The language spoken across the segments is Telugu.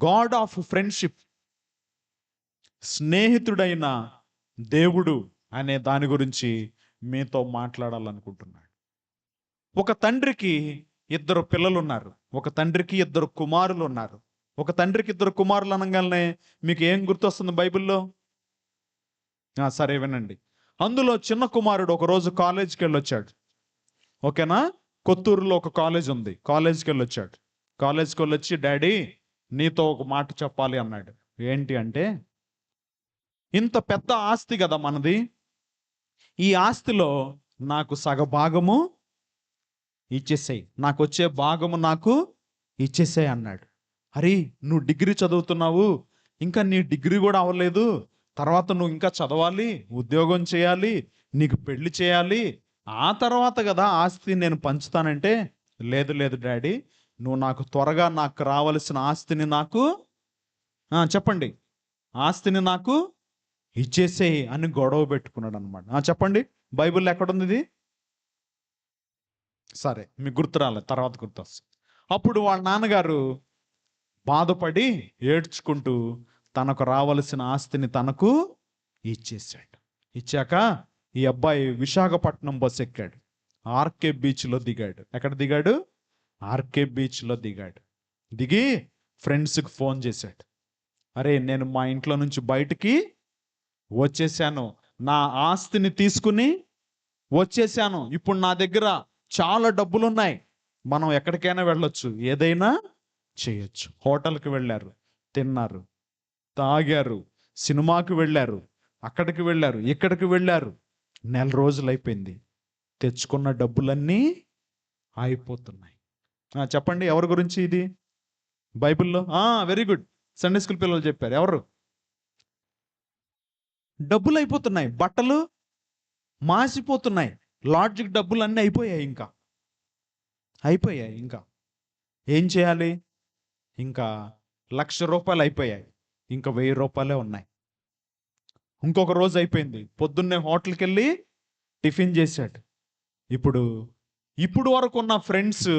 గాడ్ ఆఫ్ ఫ్రెండ్షిప్, స్నేహితుడైన దేవుడు అనే దాని గురించి మీతో మాట్లాడాలనుకుంటున్నాడు. ఒక తండ్రికి ఇద్దరు పిల్లలు ఉన్నారు. ఒక తండ్రికి ఇద్దరు కుమారులు ఉన్నారు. ఒక తండ్రికి ఇద్దరు కుమారులు అనగానే మీకు ఏం గుర్తొస్తుంది బైబిల్లో? సరే వినండి. అందులో చిన్న కుమారుడు ఒకరోజు కాలేజీకి వెళ్ళొచ్చాడు. ఓకేనా? కొత్తూరులో ఒక కాలేజ్ ఉంది. కాలేజీకి వెళ్ళొచ్చాడు. కాలేజీకి వెళ్ళొచ్చి, డాడీ నీతో ఒక మాట చెప్పాలి అన్నాడు. ఏంటి అంటే, ఇంత పెద్ద ఆస్తి కదా మనది, ఈ ఆస్తిలో నాకు సగభాగము ఇచ్చేసాయి, నాకు వచ్చే భాగము నాకు ఇచ్చేసాయి అన్నాడు. అరే, నువ్వు డిగ్రీ చదువుతున్నావు, ఇంకా నీ డిగ్రీ కూడా అవ్వలేదు, తర్వాత నువ్వు ఇంకా చదవాలి, ఉద్యోగం చేయాలి, నీకు పెళ్లి చేయాలి, ఆ తర్వాత కదా ఆస్తి నేను పంచుతానంటే, లేదు లేదు డాడీ, నువ్వు నాకు త్వరగా నాకు రావలసిన ఆస్తిని నాకు చెప్పండి, ఆస్తిని నాకు ఇచ్చేసేయి అని గొడవ పెట్టుకున్నాడు అనమాట. చెప్పండి, బైబిల్లో ఎక్కడుంది ఇది? సరే, మీకు గుర్తు రాలేదు, తర్వాత గుర్తొస్తుంది. అప్పుడు వాళ్ళ నాన్నగారు బాధపడి ఏడ్చుకుంటూ తనకు రావలసిన ఆస్తిని తనకు ఇచ్చేసాడు. ఇచ్చాక ఈ అబ్బాయి విశాఖపట్నం బస్ ఎక్కాడు. ఆర్కే బీచ్లో దిగాడు. ఎక్కడ దిగాడు? ఆర్కే బీచ్లో దిగాడు. దిగి ఫ్రెండ్స్కి ఫోన్ చేశాడు. అరే, నేను మా ఇంట్లో నుంచి బయటికి వచ్చేసాను, నా ఆస్తిని తీసుకుని వచ్చేసాను, ఇప్పుడు నా దగ్గర చాలా డబ్బులు ఉన్నాయి, మనం ఎక్కడికైనా వెళ్ళొచ్చు, ఏదైనా చేయొచ్చు. హోటల్కి వెళ్ళారు, తిన్నారు, తాగారు, సినిమాకి వెళ్ళారు, అక్కడికి వెళ్ళారు, ఇక్కడికి వెళ్ళారు. నెల రోజులు అయిపోయింది, తెచ్చుకున్న డబ్బులన్నీ అయిపోతున్నాయి. చెప్పండి, ఎవరి గురించి ఇది బైబిల్లో? వెరీ గుడ్, సండే స్కూల్ పిల్లలు చెప్పారు. ఎవరు? డబ్బులు అయిపోతున్నాయి, బట్టలు మాసిపోతున్నాయి, లాడ్జికి డబ్బులు అన్నీ అయిపోయాయి, ఇంకా ఏం చేయాలి? ఇంకా 1,00,000 రూపాయలు అయిపోయాయి, ఇంకా 1,000 రూపాయలే ఉన్నాయి. ఇంకొక రోజు అయిపోయింది, పొద్దున్నే హోటల్కి వెళ్ళి టిఫిన్ చేశాడు. ఇప్పుడు వరకు ఉన్న ఫ్రెండ్స్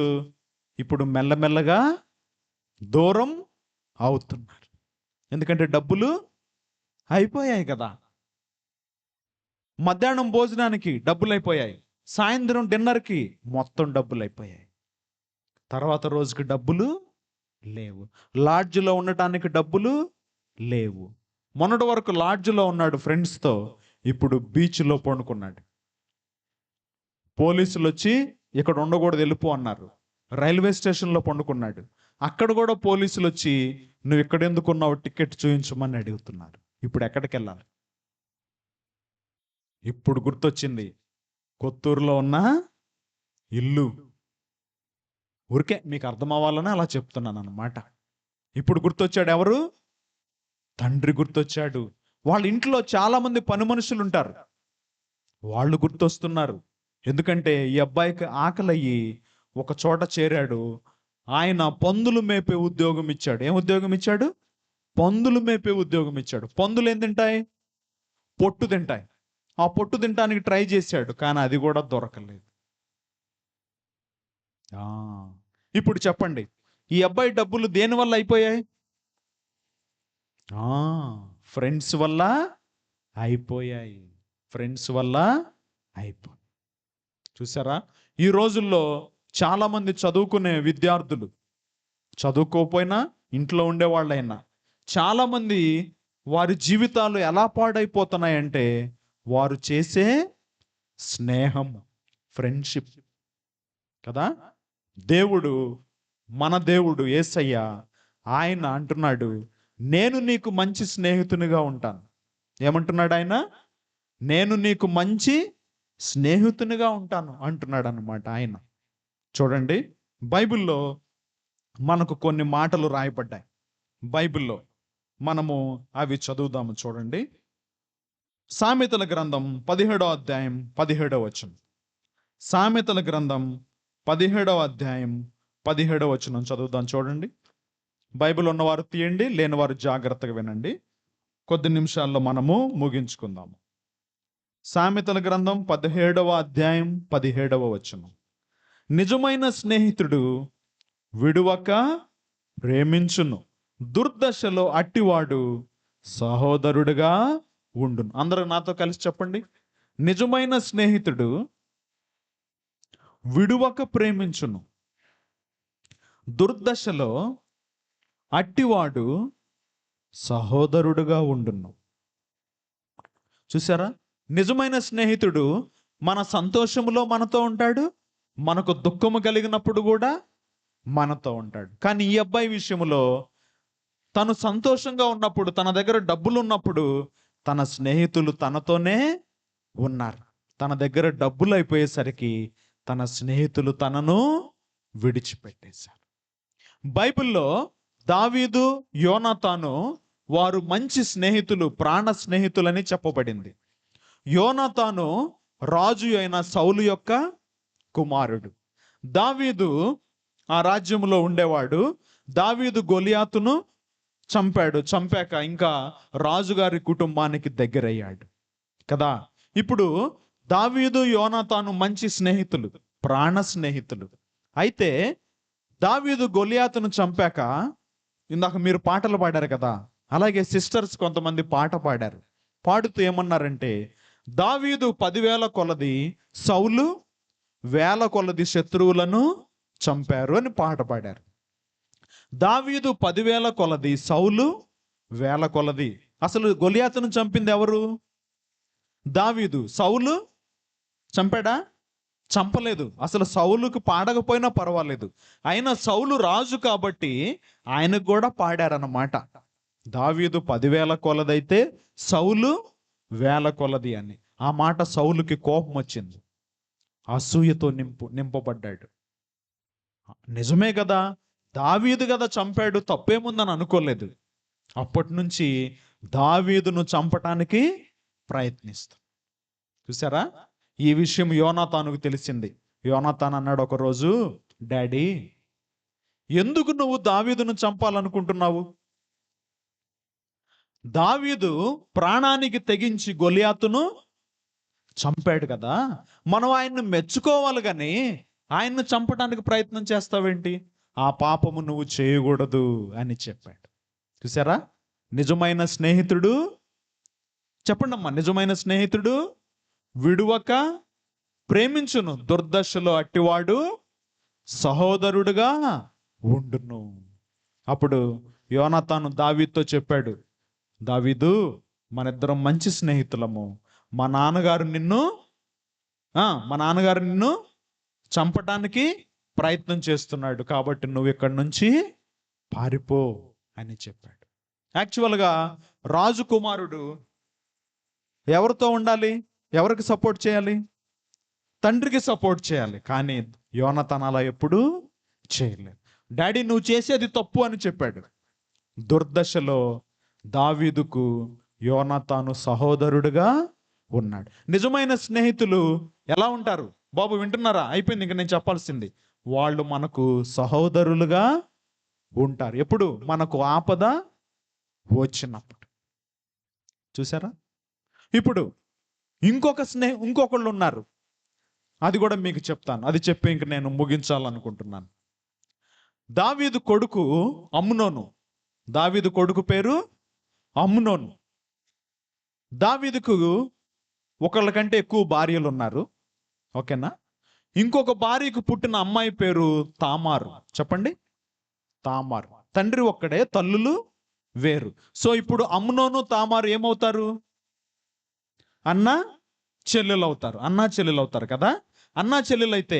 ఇప్పుడు మెల్లమెల్లగా దూరం అవుతున్నారు, ఎందుకంటే డబ్బులు అయిపోయాయి కదా. మధ్యాహ్నం భోజనానికి డబ్బులు అయిపోయాయి, సాయంత్రం డిన్నర్కి మొత్తం డబ్బులు అయిపోయాయి, తర్వాత రోజుకి డబ్బులు లేవు, లాడ్జ్లో ఉండటానికి డబ్బులు లేవు. మొన్నటి వరకు లాడ్జ్లో ఉన్నాడు ఫ్రెండ్స్తో, ఇప్పుడు బీచ్లో పండుకున్నాడు. పోలీసులు వచ్చి ఇక్కడ ఉండకూడదు, వెళ్ళిపో అన్నారు. రైల్వే స్టేషన్లో పండుకున్నాడు. అక్కడ కూడా పోలీసులు వచ్చి నువ్వు ఇక్కడ ఎందుకున్నావు, టికెట్ చూపించమని అడుగుతున్నారు. ఇప్పుడు ఎక్కడికి వెళ్ళాలి? ఇప్పుడు గుర్తొచ్చింది, కొత్తూరులో ఉన్న ఇల్లు. ఊరికే మీకు అర్థం అవ్వాలని అలా చెప్తున్నాను అన్నమాట. ఇప్పుడు గుర్తొచ్చాడు ఎవరు? తండ్రి గుర్తొచ్చాడు. వాళ్ళ ఇంట్లో చాలా మంది పని మనుషులు ఉంటారు, వాళ్ళు గుర్తొస్తున్నారు. ఎందుకంటే ఈ అబ్బాయికి ఆకలయ్యి ఒక చోట చేరాడు. ఆయన పందులు మేపే ఉద్యోగం ఇచ్చాడు. ఏం ఉద్యోగం ఇచ్చాడు? పందులు మేపే ఉద్యోగం ఇచ్చాడు. పందులు ఏం తింటాయి? పొట్టు తింటాయి. ఆ పొట్టు తినడానికి ట్రై చేశాడు, కానీ అది కూడా దొరకలేదు. ఇప్పుడు చెప్పండి, ఈ అబ్బాయి డబ్బులు దేని వల్ల అయిపోయాయి? ఫ్రెండ్స్ వల్ల అయిపోయాయి. ఫ్రెండ్స్ వల్ల అయిపోయాయి. చూసారా? ఈ రోజుల్లో చాలామంది చదువుకునే విద్యార్థులు, చదువుకోకపోయినా ఇంట్లో ఉండేవాళ్ళైనా, చాలామంది వారి జీవితాలు ఎలా పాడైపోతున్నాయంటే వారు చేసే స్నేహం, ఫ్రెండ్షిప్ కదా. దేవుడు, మన దేవుడు యేసయ్య, ఆయన అంటున్నాడు, నేను నీకు మంచి స్నేహితునిగా ఉంటాను. ఏమంటున్నాడు ఆయన? నేను నీకు మంచి స్నేహితునిగా ఉంటాను అంటున్నాడు అన్నమాట ఆయన. చూడండి, బైబిల్లో మనకు కొన్ని మాటలు రాయబడ్డాయి. బైబిల్లో మనము అవి చదువుదాము. చూడండి, సామెతల గ్రంథం 17వ అధ్యాయం 17వ వచనం. సామెతల గ్రంథం 17వ అధ్యాయం 17వ వచనం చదువుదాం. చూడండి, బైబిల్ ఉన్నవారు తీయండి, లేనివారు జాగ్రత్తగా వినండి. కొద్ది నిమిషాల్లో మనము ముగించుకుందాము. సామెతల గ్రంథం 17వ అధ్యాయం 17వ వచనం. నిజమైన స్నేహితుడు విడువక ప్రేమించును, దుర్దశలో అట్టివాడు సహోదరుడుగా ఉండును. అందరూ నాతో కలిసి చెప్పండి. నిజమైన స్నేహితుడు విడువక ప్రేమించును, దుర్దశలో అట్టివాడు సహోదరుడుగా ఉండును. చూసారా? నిజమైన స్నేహితుడు మన సంతోషములో మనతో ఉంటాడు, మనకు దుఃఖము కలిగినప్పుడు కూడా మనతో ఉంటాడు. కానీ ఈ అబ్బాయి విషయంలో తను సంతోషంగా ఉన్నప్పుడు, తన దగ్గర డబ్బులు ఉన్నప్పుడు తన స్నేహితులు తనతోనే ఉన్నారు. తన దగ్గర డబ్బులు అయిపోయేసరికి తన స్నేహితులు తనను విడిచిపెట్టేశారు. బైబిల్లో దావీదు, యోనాతాను వారు మంచి స్నేహితులు, ప్రాణ స్నేహితులని చెప్పబడింది. యోనాతాను రాజు అయిన సౌలు యొక్క కుమారుడు. దావీదు ఆ రాజ్యంలో ఉండేవాడు. దావీదు గొలియాతును చంపాక ఇంకా రాజుగారి కుటుంబానికి దగ్గరయ్యాడు కదా. ఇప్పుడు దావీదు, యోనాతాను మంచి స్నేహితులు, ప్రాణ స్నేహితులు. అయితే దావీదు గొలియాతును చంపాక, ఇందాక మీరు పాటలు పాడారు కదా, అలాగే సిస్టర్స్ కొంతమంది పాట పాడారు. పాడుతూ ఏమన్నారంటే, దావీదు 10,000 కొలది, సౌలు 1,000 కొలది శత్రువులను చంపారు అని పాట పాడారు. దావీదు 10,000 కొలది, సౌలు 1,000 కొలది. అసలు గొలియాతును చంపింది ఎవరు? దావీదు. సౌలు చంపాడా? చంపలేదు. అసలు సౌలుకు పాడకపోయినా పర్వాలేదు, అయినా సౌలు రాజు కాబట్టి ఆయనకు కూడా పాడారన్నమాట. దావీదు 10,000 కొలదైతే సౌలు 1,000 కొలది అని. ఆ మాట సౌలుకి కోపం వచ్చింది, అసూయతో నింపబడ్డాడు. నిజమే కదా, దావీదు కదా చంపాడు, తప్పేముందని అనుకోలేదు. అప్పటి నుంచి దావీదును చంపటానికి ప్రయత్నిస్తాడు. చూసారా? ఈ విషయం యోనాతానుకు తెలిసింది. యోనాతాన్ అన్నాడు ఒకరోజు, డాడీ, ఎందుకు నువ్వు దావీదును చంపాలనుకుంటున్నావు? దావీదు ప్రాణానికి తెగించి గొలియాతును చంపాడు కదా, మనం ఆయన్ని మెచ్చుకోవాలి కానీ ఆయన్ను చంపడానికి ప్రయత్నం చేస్తావేంటి? ఆ పాపము నువ్వు చేయకూడదు అని చెప్పాడు. చూసారా? నిజమైన స్నేహితుడు, చెప్పండి అమ్మా, నిజమైన స్నేహితుడు విడువక ప్రేమించును, దుర్దశలో అట్టివాడు సహోదరుడుగా ఉండును. అప్పుడు యోనాతాను దావీదుతో చెప్పాడు, దావీదు, మనిద్దరం మంచి స్నేహితులము. మా నాన్నగారు నిన్ను చంపటానికి ప్రయత్నం చేస్తున్నాడు, కాబట్టి నువ్వు ఇక్కడి నుంచి పారిపో అని చెప్పాడు. యాక్చువల్గా రాజకుమారుడు ఎవరితో ఉండాలి? ఎవరికి సపోర్ట్ చేయాలి? తండ్రికి సపోర్ట్ చేయాలి. కానీ యోనాతాన్ అలా ఎప్పుడూ చేయలేదు. డాడీ, నువ్వు చేసేది తప్పు అని చెప్పాడు. దుర్దశలో దావీదుకు యోనాతాను సహోదరుడుగా ఉన్నాడు. నిజమైన స్నేహితులు ఎలా ఉంటారు? బాబు వింటున్నారా? అయిపోయింది, ఇంక నేను చెప్పాల్సింది. వాళ్ళు మనకు సహోదరులుగా ఉంటారు. ఎప్పుడు? మనకు ఆపద వచ్చినప్పుడు. చూసారా? ఇప్పుడు ఇంకొకళ్ళు ఉన్నారు, అది కూడా మీకు చెప్తాను. అది చెప్పి ఇంక నేను ముగించాలనుకుంటున్నాను. దావీదు కొడుకు అమ్నోను. దావీదు కొడుకు పేరు అమ్నోను. దావీదుకు ఒకళ్ళకంటే ఎక్కువ భార్యలు ఉన్నారు, ఓకేనా? ఇంకొక భార్యకు పుట్టిన అమ్మాయి పేరు తామారు. చెప్పండి, తామారు. తండ్రి ఒక్కడే, తల్లులు వేరు. సో ఇప్పుడు అమ్నోను తామారు ఏమవుతారు? అన్నా చెల్లెలు అవుతారు కదా. అన్నా చెల్లెలైతే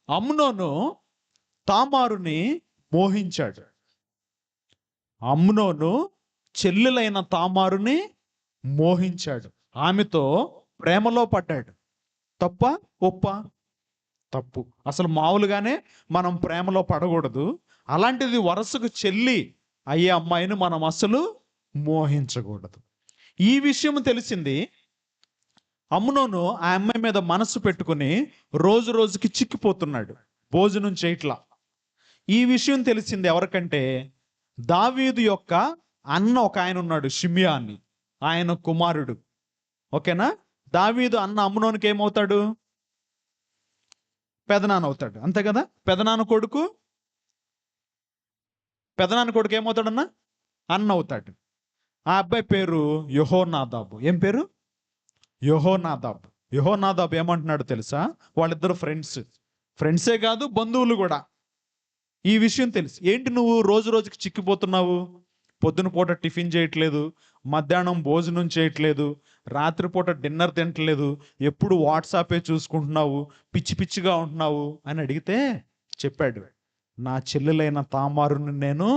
అమ్నోను తామారుని మోహించాడు. అమ్నోను చెల్లెలైన తామారుని మోహించాడు, ఆమెతో ప్రేమలో పడ్డాడు. తప్ప ఒప్ప? తప్పు. అసలు మామూలుగానే మనం ప్రేమలో పడకూడదు. అలాంటిది వరసకు చెల్లి అయ్యే అమ్మాయిని మనం అసలు మోహించకూడదు. ఈ విషయం తెలిసింది. అమ్నోను ఆ అమ్మాయి మీద మనసు పెట్టుకుని రోజు రోజుకి చిక్కిపోతున్నాడు, భోజనం చేయట్లా. ఈ విషయం తెలిసింది ఎవరికంటే, దావీదు యొక్క అన్న ఒక ఆయన ఉన్నాడు, షిమ్యా అని, ఆయన కుమారుడు. ఓకేనా? దావీదు అన్న అమ్నోనుకి ఏమవుతాడు? పెదనాన్న అవుతాడు, అంతే కదా. పెదనాన్న కొడుకు ఏమవుతాడన్నా? అన్న అవుతాడు. ఆ అబ్బాయి పేరు యెహోనాదాబు. ఏం పేరు? యెహోనాదాబు. యెహోనాదాబు ఏమంటున్నాడు తెలుసా? వాళ్ళిద్దరు ఫ్రెండ్సే కాదు, బంధువులు కూడా. ఈ విషయం తెలుసు. ఏంటి నువ్వు రోజు రోజుకి చిక్కిపోతున్నావు? పొద్దున పూట టిఫిన్ చేయట్లేదు, మధ్యాహ్నం భోజనం చేయట్లేదు, రాత్రిపూట డిన్నర్ తింటలేదు, ఎప్పుడు వాట్సాపే చూసుకుంటున్నావు, పిచ్చి పిచ్చిగా ఉంటున్నావు అని అడిగితే చెప్పాడు, నా చెల్లెలైన తామారుని నేను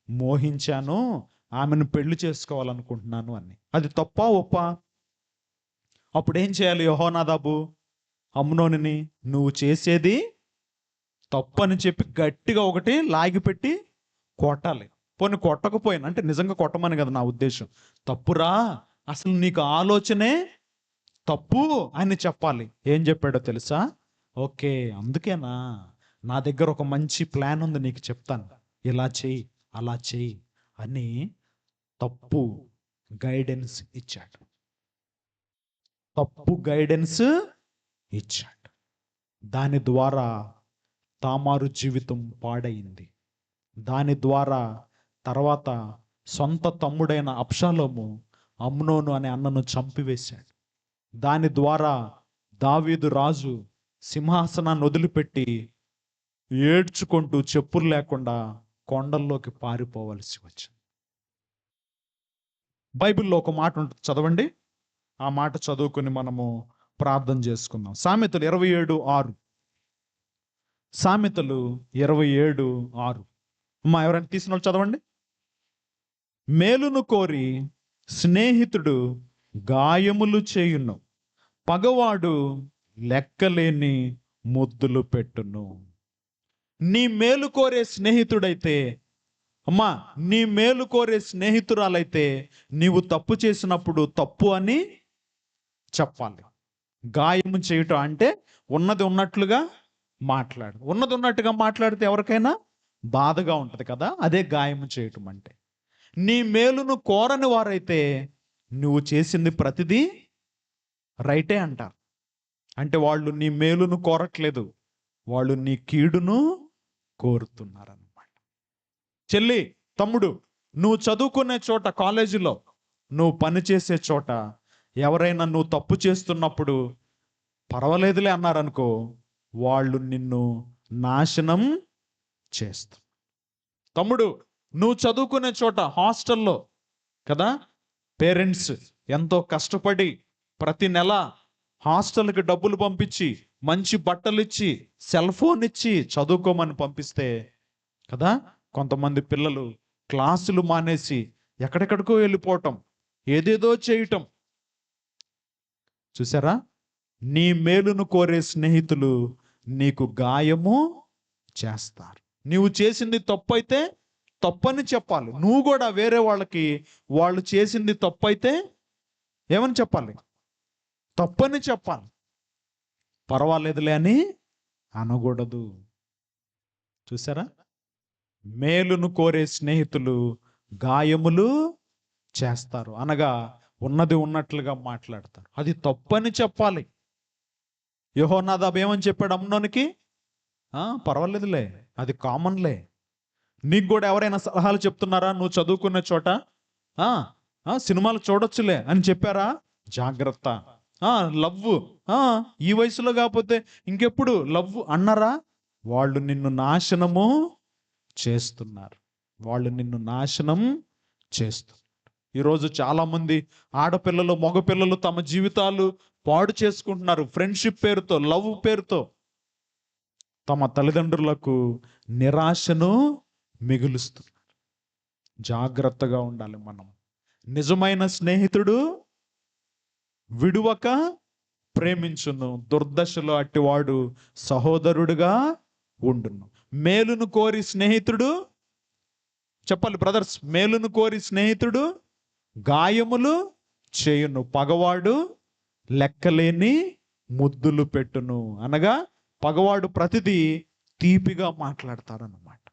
మోహించాను, ఆమెను పెళ్లి చేసుకోవాలనుకుంటున్నాను అని. అది తప్పా ఒప్పా? అప్పుడు ఏం చేయాలి యెహోనాదాబు? అమ్నోనుని, నువ్వు చేసేది తప్పు అని చెప్పి గట్టిగా ఒకటి లాగిపెట్టి కొట్టాలి. పోనీ కొట్టకపోయినా, అంటే నిజంగా కొట్టమని కదా నా ఉద్దేశం, తప్పురా, అసలు నీకు ఆలోచనే తప్పు అని చెప్పాలి. ఏం చెప్పాడో తెలుసా? ఓకే, అందుకేనా, నా దగ్గర ఒక మంచి ప్లాన్ ఉంది, నీకు చెప్తాను, ఇలా చెయ్యి అలా చెయ్యి అని తప్పు గైడెన్స్ ఇచ్చాడు. తప్పు గైడెన్స్ ఇచ్చాడు. దాని ద్వారా తామారు జీవితం పాడైంది. దాని ద్వారా తర్వాత సొంత తమ్ముడైన అబ్షాలోము అమ్నోను అనే అన్నను చంపివేశాడు. దాని ద్వారా దావీదు రాజు సింహాసనాన్ని వదిలిపెట్టి ఏడ్చుకుంటూ చెప్పులు లేకుండా కొండల్లోకి పారిపోవలసి వచ్చింది. బైబిల్లో ఒక మాట ఉంటుంది, చదవండి. ఆ మాట చదువుకుని మనము ప్రార్థన చేసుకుందాం. సామెతలు 27:6. సామెతలు 27:6. అమ్మా, ఎవరైనా తీసిన వాళ్ళు చదవండి. మేలును కోరి స్నేహితుడు గాయములు చేయును, పగవాడు లెక్కలేని ముద్దులు పెట్టును. నీ మేలు కోరే స్నేహితుడైతే, అమ్మా, నీ మేలు కోరే స్నేహితురాలైతే నీవు తప్పు చేసినప్పుడు తప్పు అని చెప్పాలి. గాయము చేయటం అంటే ఉన్నది ఉన్నట్లుగా మాట్లాడు. ఉన్నది ఉన్నట్టుగా మాట్లాడితే ఎవరికైనా బాధగా ఉంటుంది కదా, అదే గాయము చేయటం అంటే. నీ మేలును కోరని వారైతే నువ్వు చేసింది ప్రతిదీ రైటే అంటారు. అంటే వాళ్ళు నీ మేలును కోరట్లేదు, వాళ్ళు నీ కీడును కోరుతున్నారన్నమాట. చెల్లి, తమ్ముడు, నువ్వు చదువుకునే చోట, కాలేజీలో, నువ్వు పనిచేసే చోట ఎవరైనా నువ్వు తప్పు చేస్తున్నప్పుడు పర్వాలేదులే అన్నారనుకో, వాళ్ళు నిన్ను నాశనం చేస్తారు. తమ్ముడు, నువ్వు చదువుకునే చోట, హాస్టల్లో కదా, పేరెంట్స్ ఎంతో కష్టపడి ప్రతి నెల హాస్టల్కి డబ్బులు పంపించి, మంచి బట్టలు ఇచ్చి, సెల్ ఫోన్ ఇచ్చి చదువుకోమని పంపిస్తే కదా, కొంతమంది పిల్లలు క్లాసులు మానేసి ఎక్కడెక్కడికో వెళ్ళిపోవటం, ఏదేదో చేయటం చూసారా? నీ మేలును కోరే స్నేహితులు నీకు గాయము చేస్తారు. నీవు చేసింది తప్పు అయితే తప్పని చెప్పాలి. నువ్వు కూడా వేరే వాళ్ళకి వాళ్ళు చేసింది తప్పు అయితే ఏమని చెప్పాలి? తప్పని చెప్పాలి. పర్వాలేదులే అని అనకూడదు. చూసారా? మేలును కోరే స్నేహితులు గాయములు చేస్తారు, అనగా ఉన్నది ఉన్నట్లుగా మాట్లాడతారు. అది తప్పని చెప్పాలి. యెహోనాదాబు ఏమని చెప్పాడు అమ్నోనికి? పర్వాలేదులే, అది కామన్లే. నీకు కూడా ఎవరైనా సలహాలు చెప్తున్నారా? నువ్వు చదువుకునే చోట సినిమాలు చూడొచ్చులే అని చెప్పారా? జాగ్రత్త. లవ్, ఈ వయసులో కాకపోతే ఇంకెప్పుడు లవ్ అన్నారా? వాళ్ళు నిన్ను నాశనము చేస్తున్నారు. వాళ్ళు నిన్ను నాశనం చేస్తున్నారు. ఈరోజు చాలామంది ఆడపిల్లలు, మగపిల్లలు తమ జీవితాలు పాడు చేసుకుంటున్నారు. ఫ్రెండ్షిప్ పేరుతో, లవ్ పేరుతో తమ తల్లిదండ్రులకు నిరాశను మిగులుస్తున్నారు. జాగ్రత్తగా ఉండాలి మనం. నిజమైన స్నేహితుడు విడువక ప్రేమించును, దుర్దశలో అట్టివాడు సహోదరుడుగా ఉండును. మేలును కోరి స్నేహితుడు, చెప్పాలి బ్రదర్స్, మేలును కోరి స్నేహితుడు గాయములు చేయును, పగవాడు లెక్కలేని ముద్దులు పెట్టును. అనగా పగవాడు ప్రతిదీ తీపిగా మాట్లాడతారన్నమాట.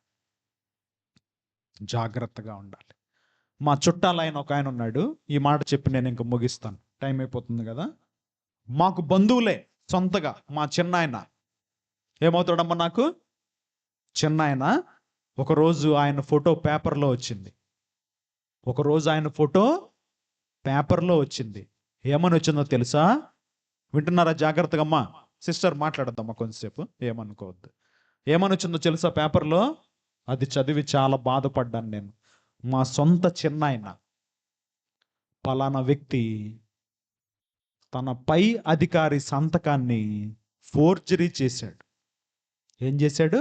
జాగ్రత్తగా ఉండాలి. మా చుట్టాలు ఆయన ఒక ఆయన ఉన్నాడు. ఈ మాట చెప్పి నేను ఇంక ముగిస్తాను, టైం అయిపోతుంది కదా. మాకు బంధువులే సొంతగా. మా చిన్నాయన ఏమవుతాడమ్మా నాకు? చిన్నాయన. ఒకరోజు ఆయన ఫోటో పేపర్లో వచ్చింది. ఒకరోజు ఆయన ఫోటో పేపర్లో వచ్చింది. ఏమని వచ్చిందో తెలుసా? వింటున్నారా జాగ్రత్తగా? అమ్మా సిస్టర్ మాట్లాడద్దమ్మా కొంచెంసేపు, ఏమనుకోవద్దు. ఏమని వచ్చిందో తెలుసా పేపర్లో? అది చదివి చాలా బాధపడ్డాను నేను. మా సొంత చిన్నాయన పలానా వ్యక్తి తన పై అధికారి సంతకాన్ని ఫోర్జరీ చేశాడు. ఏం చేశాడు?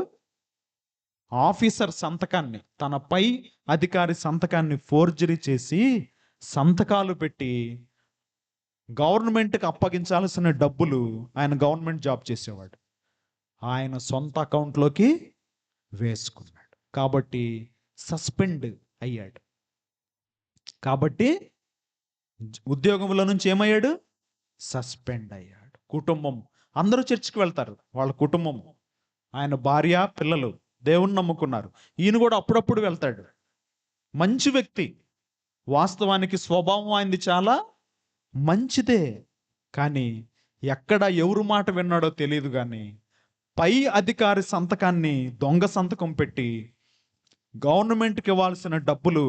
ఆఫీసర్ సంతకాన్ని, తన పై అధికారి సంతకాన్ని ఫోర్జరీ చేసి సంతకాలు పెట్టి గవర్నమెంట్కి అప్పగించాల్సిన డబ్బులు, ఆయన గవర్నమెంట్ జాబ్ చేసేవాడు, ఆయన సొంత అకౌంట్లోకి వేసుకున్నాడు. కాబట్టి సస్పెండ్ అయ్యాడు. కాబట్టి ఉద్యోగంలో నుంచి ఏమయ్యాడు? సస్పెండ్ అయ్యాడు. కుటుంబం అందరూ చర్చికి వెళ్తారు, వాళ్ళ కుటుంబం, ఆయన భార్య పిల్లలు దేవుణ్ణి నమ్ముకున్నారు. ఈయన కూడా అప్పుడప్పుడు వెళ్తాడు. మంచి వ్యక్తి, వాస్తవానికి స్వభావం ఆయనది చాలా మంచిదే. కానీ ఎక్కడ ఎవరు మాట విన్నాడో తెలియదు, కానీ పై అధికారి సంతకాన్ని దొంగ సంతకం పెట్టి గవర్నమెంట్కి ఇవ్వాల్సిన డబ్బులు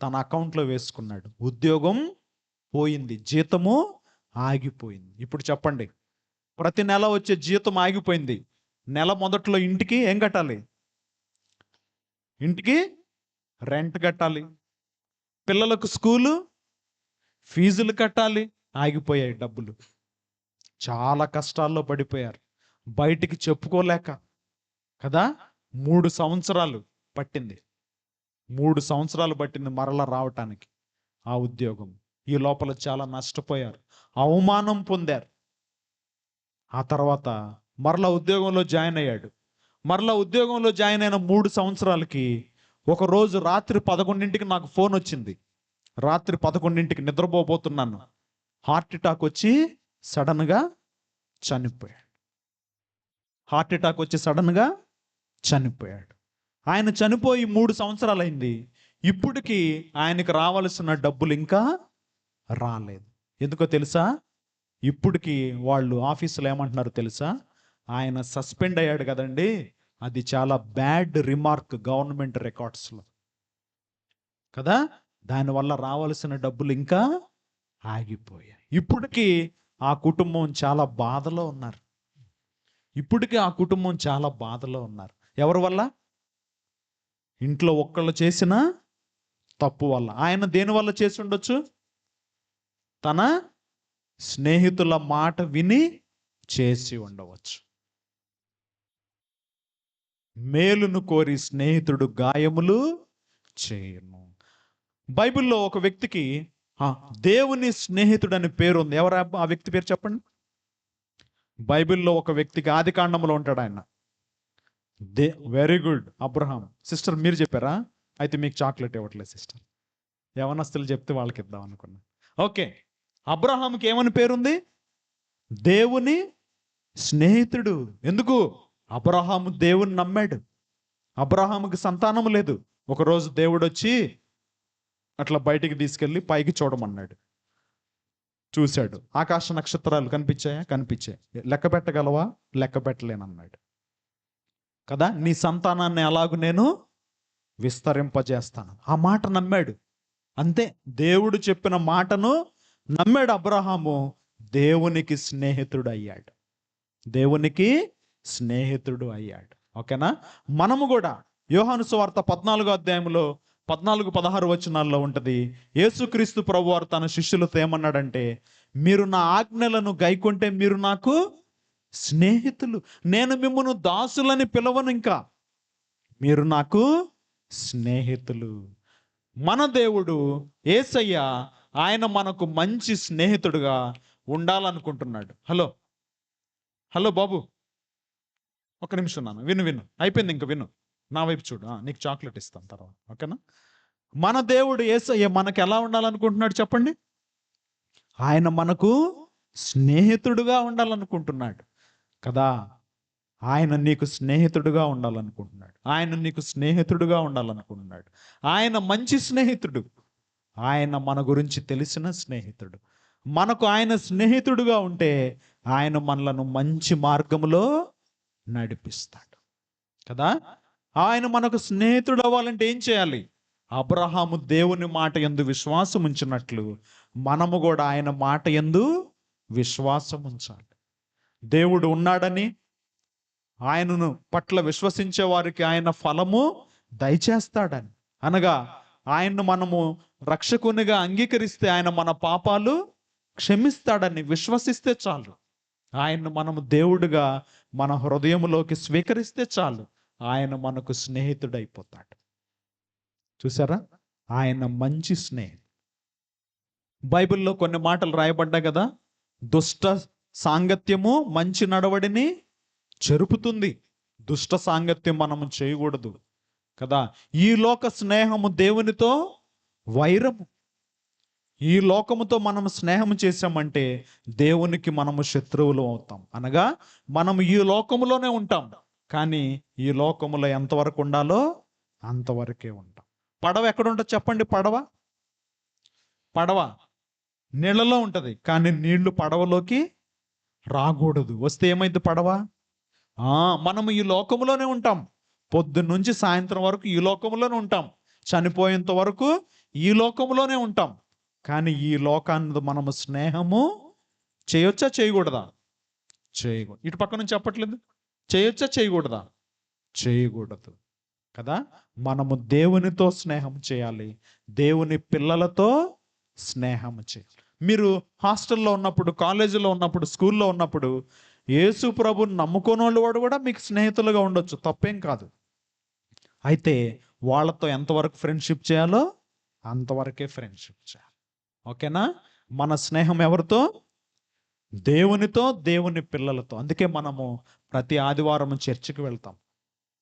తన అకౌంట్లో వేసుకున్నాడు. ఉద్యోగం పోయింది, జీతము ఆగిపోయింది. ఇప్పుడు చెప్పండి, ప్రతి నెల వచ్చే జీతం ఆగిపోయింది. నెల మొదట్లో ఇంటికి ఏం కట్టాలి? ఇంటికి రెంట్ కట్టాలి, పిల్లలకు స్కూలు ఫీజులు కట్టాలి, ఆగిపోయాయి డబ్బులు. చాలా కష్టాల్లో పడిపోయారు, బయటికి చెప్పుకోలేక కదా. 3 సంవత్సరాలు పట్టింది, 3 సంవత్సరాలు పట్టింది మరలా రావటానికి ఆ ఉద్యోగం. ఈ లోపల చాలా నష్టపోయారు, అవమానం పొందారు. ఆ తర్వాత మరలా ఉద్యోగంలో జాయిన్ అయ్యాడు. మరలా ఉద్యోగంలో జాయిన్ అయిన 3 సంవత్సరాలకి ఒకరోజు రాత్రి 11ంటికి నాకు ఫోన్ వచ్చింది. రాత్రి 11ంటికి నిద్రపోబోతున్నాను, హార్ట్ అటాక్ వచ్చి సడన్గా చనిపోయాడు. హార్ట్ అటాక్ వచ్చి సడన్గా చనిపోయాడు. ఆయన చనిపోయి 3 సంవత్సరాలు అయింది. ఇప్పటికీ ఆయనకు రావాల్సిన డబ్బులు ఇంకా రాలేదు. ఎందుకో తెలుసా? ఇప్పటికీ వాళ్ళు ఆఫీసులో ఏమంటున్నారు తెలుసా? ఆయన సస్పెండ్ అయ్యాడు కదండి, అది చాలా బ్యాడ్ రిమార్క్ గవర్నమెంట్ రికార్డ్స్లో కదా. దానివల్ల రావాల్సిన డబ్బులు ఇంకా ఆగిపోయాయి. ఇప్పటికీ ఆ కుటుంబం చాలా బాధలో ఉన్నారు. ఇప్పటికీ ఆ కుటుంబం చాలా బాధలో ఉన్నారు. ఎవరి వల్ల? ఇంట్లో ఒక్కళ్ళు చేసిన తప్పు వల్ల. ఆయన దేని వల్ల చేసి ఉండొచ్చు? తన స్నేహితుల మాట విని చేసి ఉండవచ్చు. మేలును కోరి స్నేహితుడు గాయములు చేయను. బైబిల్లో ఒక వ్యక్తికి దేవుని స్నేహితుడు అని పేరు ఉంది. ఎవరు ఆ వ్యక్తి పేరు చెప్పండి? బైబిల్లో ఒక వ్యక్తికి ఆదికాండంలో ఉంటాడు ఆయన. Very good, Abraham. సిస్టర్ మీరు చెప్పారా? అయితే మీకు చాక్లెట్ ఇవ్వట్లేదు సిస్టర్, యవనస్తులు చెప్తే వాళ్ళకి ఇద్దాం అనుకున్నా. ఓకే, అబ్రహాంకి ఏమని పేరుంది? దేవుని స్నేహితుడు. ఎందుకు? అబ్రహాము దేవుని నమ్మాడు. అబ్రహాముకి సంతానం లేదు. ఒకరోజు దేవుడు వచ్చి అట్లా బయటికి తీసుకెళ్ళి పైకి చూడమన్నాడు. చూశాడు, ఆకాశ నక్షత్రాలు కనిపించాయా? కనిపించాయి. లెక్క పెట్టగలవా? లెక్క పెట్టలేనన్నాడు కదా. నీ సంతానాన్ని అలాగూ నేను విస్తరింపజేస్తాను. ఆ మాట నమ్మాడు. అంతే, దేవుడు చెప్పిన మాటను నమ్మాడు అబ్రహాము. దేవునికి స్నేహితుడు అయ్యాడు. దేవునికి స్నేహితుడు అయ్యాడు. ఓకేనా? మనము కూడా యోహాను సువార్త 14వ అధ్యాయంలో 14-16 వచనాల్లో ఉంటుంది. యేసుక్రీస్తు ప్రభువారు తన శిష్యులతో ఏమన్నాడంటే, మీరు నా ఆజ్ఞలను గైకొంటే మీరు నాకు స్నేహితులు, నేను మిమ్మల్ని దాసులని పిలవను, ఇంకా మీరు నాకు స్నేహితులు. మన దేవుడు యేసయ్య, ఆయన మనకు మంచి స్నేహితుడుగా ఉండాలనుకుంటున్నాడు. హలో హలో బాబు, ఒక నిమిషం నాన్న, విను అయిపోయింది, ఇంకా విను, నా వైపు చూడు, నీకు చాక్లెట్ ఇస్తాను తర్వాత, ఓకేనా? మన దేవుడు యేసయ్య మనకు ఎలా ఉండాలనుకుంటున్నాడు చెప్పండి? ఆయన మనకు స్నేహితుడుగా ఉండాలనుకుంటున్నాడు కదా. ఆయన నీకు స్నేహితుడుగా ఉండాలనుకుంటున్నాడు. ఆయన నీకు స్నేహితుడుగా ఉండాలనుకుంటున్నాడు. ఆయన మంచి స్నేహితుడు. ఆయన మన గురించి తెలిసిన స్నేహితుడు. మనకు ఆయన స్నేహితుడుగా ఉంటే ఆయన మనలను మంచి మార్గంలో నడిపిస్తాడు కదా. ఆయన మనకు స్నేహితుడు అవ్వాలంటే ఏం చేయాలి? అబ్రహాము దేవుని మాట యందు విశ్వాసం ఉంచినట్లు మనము కూడా ఆయన మాట యందు విశ్వాసం ఉంచాలి. దేవుడు ఉన్నాడని ఆయనను పట్ల విశ్వసించే వారికి ఆయన ఫలము దయచేస్తాడని, అనగా ఆయన్ను మనము రక్షకునిగా అంగీకరిస్తే ఆయన మన పాపాలు క్షమిస్తాడని విశ్వసిస్తే చాలు. ఆయన్ను మనము దేవుడిగా మన హృదయంలోకి స్వీకరిస్తే చాలు, ఆయన మనకు స్నేహితుడైపోతాడు. చూసారా, ఆయన మంచి స్నేహితుడు. బైబిల్లో కొన్ని మాటలు రాయబడ్డాయి కదా, దుష్ట సాంగత్యము మంచి నడవడిని చెరుపుతుంది. దుష్ట సాంగత్యం మనము చేయకూడదు కదా. ఈ లోక స్నేహము దేవునితో వైరము. ఈ లోకముతో మనం స్నేహం చేసామంటే దేవునికి మనము శత్రువులు అవుతాం. అనగా మనం ఈ లోకములోనే ఉంటాం, కానీ ఈ లోకములో ఎంతవరకు ఉండాలో అంతవరకే ఉంటాం. పడవ ఎక్కడ ఉంటుంది చెప్పండి? పడవ నీళ్ళలో ఉంటుంది, కానీ నీళ్లు పడవలోకి రాకూడదు. వస్తే ఏమైంది పడవ? మనము ఈ లోకములోనే ఉంటాం. పొద్దున్న నుంచి సాయంత్రం వరకు ఈ లోకములోనే ఉంటాం. చనిపోయేంత వరకు ఈ లోకములోనే ఉంటాం. కానీ ఈ లోకాన్ని మనము స్నేహము చేయొచ్చా చేయకూడదా? చేయకూడదు. ఇటు పక్క నుంచి చెప్పట్లేదు, చేయొచ్చా చేయకూడదా? చేయకూడదు కదా. మనము దేవునితో స్నేహం చేయాలి, దేవుని పిల్లలతో స్నేహం చేయాలి. మీరు హాస్టల్లో ఉన్నప్పుడు, కాలేజీలో ఉన్నప్పుడు, స్కూల్లో ఉన్నప్పుడు యేసు ప్రభుని నమ్ముకోని వాళ్ళు కూడా మీకు స్నేహితులుగా ఉండొచ్చు, తప్పేం కాదు. అయితే వాళ్ళతో ఎంతవరకు ఫ్రెండ్షిప్ చేయాలో అంతవరకే ఫ్రెండ్షిప్ చేయాలి. ఓకేనా? మన స్నేహం ఎవరితో? దేవునితో, దేవుని పిల్లలతో. అందుకే మనము ప్రతి ఆదివారం చర్చికి వెళ్తాం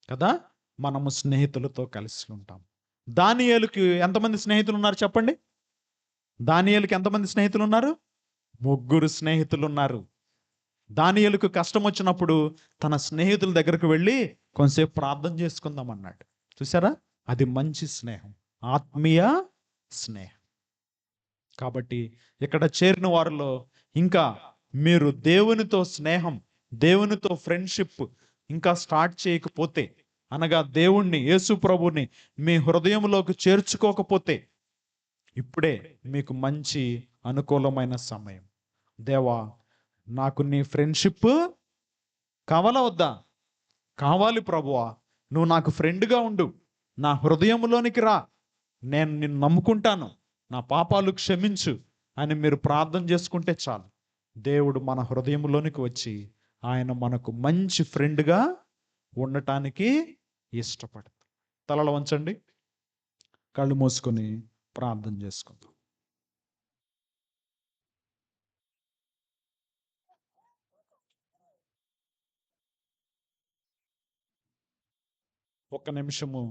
కదా. మనము స్నేహితులతో కలిసి ఉంటాం. దానియేలుకి ఎంతమంది స్నేహితులు ఉన్నారు చెప్పండి? దానియేలుకి ఎంతమంది స్నేహితులు ఉన్నారు? 3 స్నేహితులు ఉన్నారు. దానియేలుకు కష్టం వచ్చినప్పుడు తన స్నేహితుల దగ్గరకు వెళ్ళి కొంతసేపు ప్రార్థన చేసుకుందాం అన్నాడు. చూసారా, అది మంచి స్నేహం, ఆత్మీయ స్నేహం. కాబట్టి ఇక్కడ చేరిన వారిలో ఇంకా మీరు దేవునితో స్నేహం, దేవునితో ఫ్రెండ్షిప్ ఇంకా స్టార్ట్ చేయకపోతే, అనగా దేవుణ్ణి, యేసు ప్రభుని మీ హృదయంలోకి చేర్చుకోకపోతే, ఇప్పుడే మీకు మంచి అనుకూలమైన సమయం. దేవా, నాకు నీ ఫ్రెండ్షిప్ కావాలా వద్దా? కావాలి ప్రభువా, నువ్వు నాకు ఫ్రెండ్గా ఉండు, నా హృదయంలోనికి రా, నేను నిన్ను నమ్ముకుంటాను, నా పాపాలు క్షమించు అని మీరు ప్రార్థన చేసుకుంటే చాలు. దేవుడు మన హృదయంలోనికి వచ్చి ఆయన మనకు మంచి ఫ్రెండ్గా ఉండటానికి ఇష్టపడతాడు. తలలు వంచండి, కళ్ళు మూసుకొని ప్రార్థన చేసుకుందాం. ఒక్క నిమిషము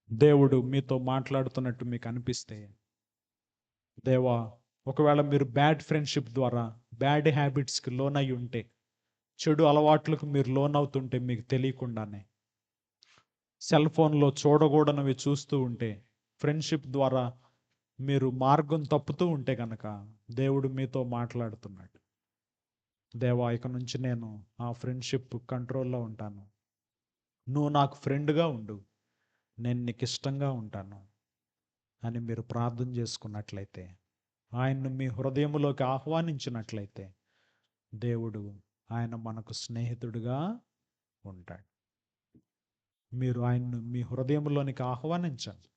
దేవుడు మీతో మాట్లాడుతున్నట్టు మీకు అనిపిస్తే, దేవా, ఒకవేళ మీరు బ్యాడ్ ఫ్రెండ్షిప్ ద్వారా బ్యాడ్ హ్యాబిట్స్కి లోన్ అయి ఉంటే, చెడు అలవాట్లకు మీరు లోన్ అవుతుంటే మీకు తెలియకుండానే, సెల్ ఫోన్లో చూడకూడనివి చూస్తూ ఉంటే, ఫ్రెండ్షిప్ ద్వారా మీరు మార్గం తప్పుతూ ఉంటే కనుక దేవుడు మీతో మాట్లాడుతున్నాడు. దేవా, ఇక నుంచి నేను ఆ ఫ్రెండ్షిప్ కంట్రోల్లో ఉంటాను, నువ్వు నాకు ఫ్రెండ్గా ఉండు, నేను నీకు ఇష్టంగా ఉంటాను అని మీరు ప్రార్థన చేసుకున్నట్లయితే, ఆయన్ను మీ హృదయంలోకి ఆహ్వానించినట్లయితే, దేవుడు ఆయన మనకు స్నేహితుడిగా ఉంటాడు. మీరు ఆయన్ను మీ హృదయంలోనికి ఆహ్వానించండి,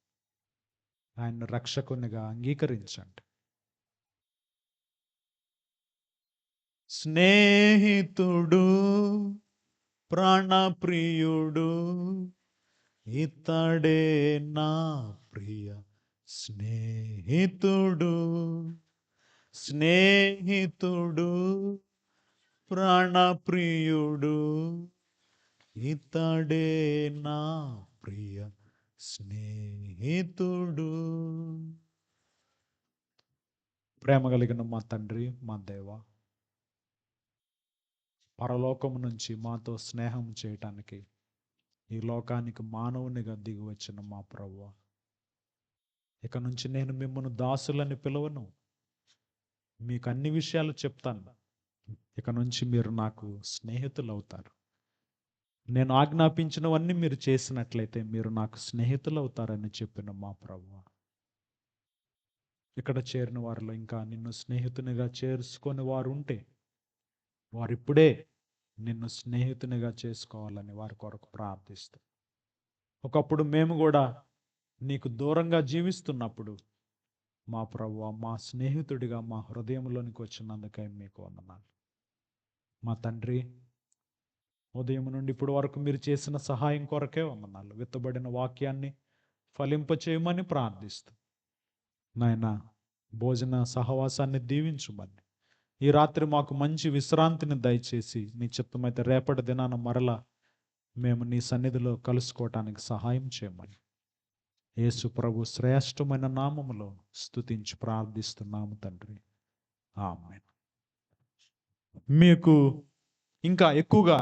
ఆయన్ను రక్షకునిగా అంగీకరించండి. స్నేహితుడు, ప్రాణప్రియుడు, ఇతడే నా ప్రియ స్నేహితుడు. స్నేహితుడు, ప్రాణప్రియుడు, ఇతడే నా ప్రియ స్నేహితుడు. ప్రేమ కలిగిన మా తండ్రి, మా దేవ, పరలోకము నుంచి మాతో స్నేహం చేయటానికి ఈ లోకానికి మానవునిగా దిగి వచ్చిన మా ప్రభువా, ఇక నుంచి నేను మిమ్మల్ని దాసులని పిలవను, మీకు అన్ని విషయాలు చెప్తాను. ఇక నుంచి మీరు నాకు స్నేహితులు అవుతారు. నేను ఆజ్ఞాపించినవన్నీ మీరు చేసినట్లయితే మీరు నాకు స్నేహితులు అవుతారని చెప్పిన మా ప్రభువా, ఇక్కడ చేరిన వారిలో ఇంకా నిన్ను స్నేహితునిగా చేర్చుకొని వారు ఉంటే వారిప్పుడే నిన్ను స్నేహితునిగా చేసుకోవాలని వారి కొరకు ప్రార్థిస్తాం. ఒకప్పుడు మేము కూడా నీకు దూరంగా జీవిస్తున్నప్పుడు మా ప్రభువా, మా స్నేహితుడిగా మా హృదయంలోనికి వచ్చినందుకై మీకు వందనాలు. మా తండ్రి, ఉదయం నుండి ఇప్పుడు వరకు మీరు చేసిన సహాయం కొరకే వందనాలు. విత్తబడిన వాక్యాన్ని ఫలింపచేయమని ప్రార్థిస్తూ నాయనా, భోజన సహవాసాన్ని దీవించుమని, ఈ రాత్రి మాకు మంచి విశ్రాంతిని దయచేసి నీ చిత్తమైతే రేపటి దినాన మరలా మేము నీ సన్నిధిలో కలుసుకోవటానికి సహాయం చేయమని యేసు ప్రభు శ్రేష్టమైన నామములో స్తుతించి ప్రార్థిస్తున్నాము తండ్రి, ఆమేన్. మీకు ఇంకా ఎక్కువగా